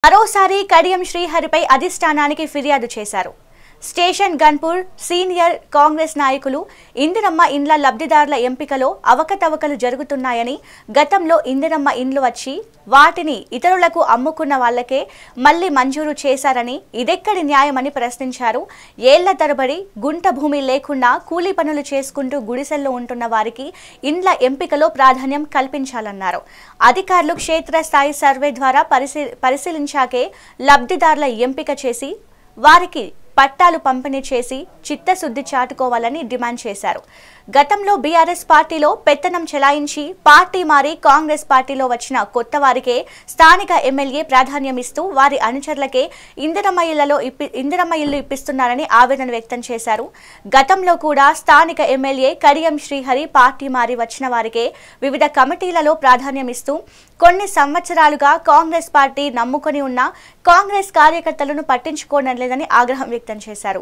మరోసారి కడియం శ్రీహరిపై అధిష్టానానికి ఫిర్యాదు చేశారు. స్టేషన్ గన్పూర్ సీనియర్ కాంగ్రెస్ నాయకులు ఇందిరమ్మ ఇండ్ల లబ్ధిదారుల ఎంపికలో అవకతవకలు జరుగుతున్నాయని, గతంలో ఇందిరమ్మ ఇండ్లు వచ్చి వాటిని ఇతరులకు అమ్ముకున్న వాళ్లకే మళ్లీ మంజూరు చేశారని ఇదెక్కడి న్యాయమని ప్రశ్నించారు. ఏళ్ల తరబడి గుంట భూమి లేకుండా కూలీ పనులు చేసుకుంటూ గుడిసెల్లో ఉంటున్న వారికి ఇండ్ల ఎంపికలో ప్రాధాన్యం కల్పించాలన్నారు. అధికారులు క్షేత్రస్థాయి సర్వే ద్వారా పరిశీలించాకే లబ్ధిదారుల ఎంపిక చేసి వారికి పట్టాలు పంపిణీ చేసి చిత్తశుద్ధి చాటుకోవాలని డిమాండ్ చేశారు. గతంలో బీఆర్ఎస్ పార్టీలో పెత్తనం చెలాయించి పార్టీ మారి కాంగ్రెస్ పార్టీలో వచ్చిన కొత్త వారికే స్థానిక ఎమ్మెల్యే ప్రాధాన్యమిస్తూ వారి అనుచరులకే ఇందిరమ్మ ఇల్లు ఇప్పిస్తున్నారని ఆవేదన వ్యక్తం చేశారు. గతంలో కూడా స్థానిక ఎమ్మెల్యే కడియం శ్రీహరి పార్టీ మారి వచ్చిన వారికే వివిధ కమిటీలలో ప్రాధాన్యమిస్తూ కొన్ని సంవత్సరాలుగా కాంగ్రెస్ పార్టీ నమ్ముకొని ఉన్న కాంగ్రెస్ కార్యకర్తలను పట్టించుకోవడం లేదని ఆగ్రహం వ్యక్తం చేశారు.